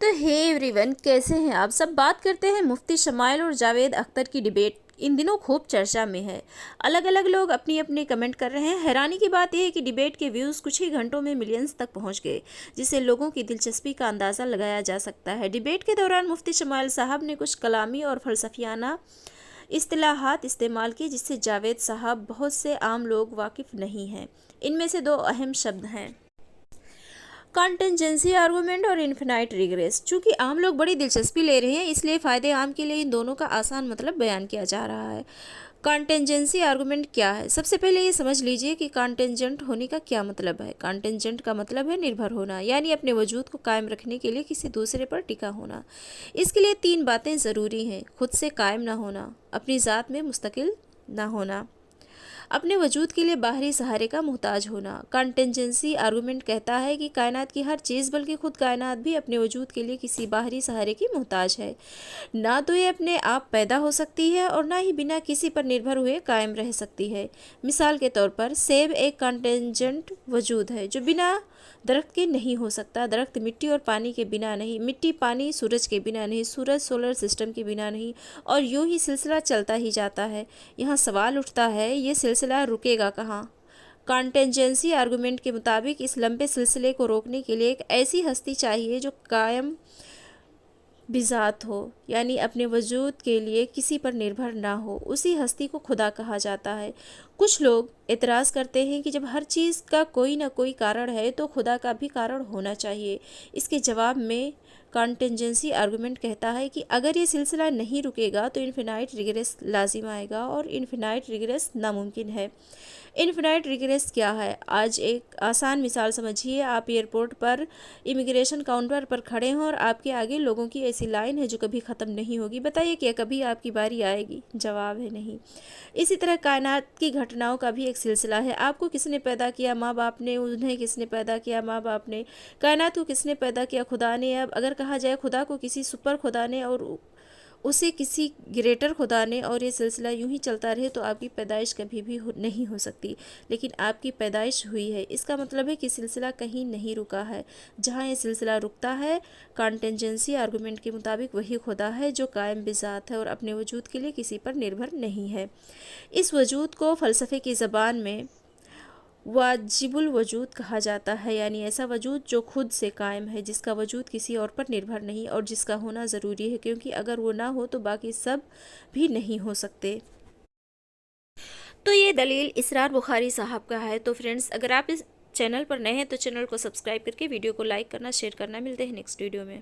तो hey everyone, कैसे हैं आप सब। बात करते हैं मुफ्ती शमाइल और जावेद अख्तर की डिबेट। इन दिनों खूब चर्चा में है। अलग अलग लोग अपनी अपनी कमेंट कर रहे हैं। हैरानी की बात यह है कि डिबेट के व्यूज़ कुछ ही घंटों में मिलियंस तक पहुंच गए, जिससे लोगों की दिलचस्पी का अंदाज़ा लगाया जा सकता है। डिबेट के दौरान मुफ्ती शमाइल साहब ने कुछ कलामी और फलसफियाना इस्तिलाहात इस्तेमाल किए, जिससे जावेद साहब बहुत से आम लोग वाकिफ़ नहीं हैं। इनमें से दो अहम शब्द हैं, कॉन्टेंजेंसी आर्गूमेंट और इन्फिनाइट रिग्रेस। चूंकि आम लोग बड़ी दिलचस्पी ले रहे हैं, इसलिए फ़ायदे आम के लिए इन दोनों का आसान मतलब बयान किया जा रहा है। कॉन्टेंजेंसी आर्गूमेंट क्या है? सबसे पहले ये समझ लीजिए कि कॉन्टेंजेंट होने का क्या मतलब है। कॉन्टेंजेंट का मतलब है निर्भर होना, यानी अपने वजूद को कायम रखने के लिए किसी दूसरे पर टिका होना। इसके लिए तीन बातें ज़रूरी हैं: खुद से कायम ना होना, अपनी ज़ात में मुस्तकिल ना होना, अपने वजूद के लिए बाहरी सहारे का मुहताज होना। कॉन्टेंजेंसी आर्गूमेंट कहता है कि कायनात की हर चीज़, बल्कि खुद कायनात भी अपने वजूद के लिए किसी बाहरी सहारे की मुहताज है। ना तो ये अपने आप पैदा हो सकती है और ना ही बिना किसी पर निर्भर हुए कायम रह सकती है। मिसाल के तौर पर सेब एक कॉन्टेंजेंट वजूद है जो बिना दरख्त के नहीं हो सकता। दरख्त मिट्टी और पानी के बिना नहीं, मिट्टी पानी सूरज के बिना नहीं, सूरज सोलर सिस्टम के बिना नहीं, और यूं ही सिलसिला चलता ही जाता है। यहाँ सवाल उठता है, ये सिलसिला रुकेगा कहाँ? कॉन्टेंजेंसी आर्गूमेंट के मुताबिक इस लंबे सिलसिले को रोकने के लिए एक ऐसी हस्ती चाहिए जो कायम बिज़ात हो, यानी अपने वजूद के लिए किसी पर निर्भर ना हो। उसी हस्ती को खुदा कहा जाता है। कुछ लोग एतराज़ करते हैं कि जब हर चीज़ का कोई ना कोई कारण है तो खुदा का भी कारण होना चाहिए। इसके जवाब में कॉन्टेंजेंसी आर्गूमेंट कहता है कि अगर ये सिलसिला नहीं रुकेगा तो इन्फिनाइट रिग्रेस लाजिम आएगा, और इन्फिनाइट रिग्रेस नामुमकिन है। इन्फिनाइट रिग्रेस क्या है? आज एक आसान मिसाल समझिए। आप एयरपोर्ट पर इमिग्रेशन काउंटर पर खड़े हैं और आपके आगे लोगों की ऐसी लाइन है जो कभी ख़त्म नहीं होगी। बताइए, क्या कभी आपकी बारी आएगी? जवाब है नहीं। इसी तरह कायनात की घटनाओं का भी एक सिलसिला है। आपको किसने पैदा किया? माँ बाप ने। उन्हें किसने पैदा किया? माँ बाप ने। कायनात को किसने पैदा किया? खुदा ने। अब अगर कहा जाए खुदा को किसी सुपर खुदा ने और उसे किसी ग्रेटर खुदा ने, और ये सिलसिला यूं ही चलता रहे, तो आपकी पैदाइश कभी भी नहीं हो सकती। लेकिन आपकी पैदाइश हुई है, इसका मतलब है कि सिलसिला कहीं नहीं रुका है। जहाँ ये सिलसिला रुकता है, कॉन्टेंजेंसी आर्गूमेंट के मुताबिक वही खुदा है जो कायम बिज़ात है और अपने वजूद के लिए किसी पर निर्भर नहीं है। इस वजूद को फ़लसफ़े की ज़बान में वाजिबुल वजूद कहा जाता है, यानी ऐसा वजूद जो खुद से कायम है, जिसका वजूद किसी और पर निर्भर नहीं और जिसका होना ज़रूरी है, क्योंकि अगर वो ना हो तो बाकी सब भी नहीं हो सकते। तो ये दलील इसरार बुखारी साहब का है। तो फ्रेंड्स, अगर आप इस चैनल पर नए हैं तो चैनल को सब्सक्राइब करके वीडियो को लाइक करना, शेयर करना। मिलते हैं नेक्स्ट वीडियो में।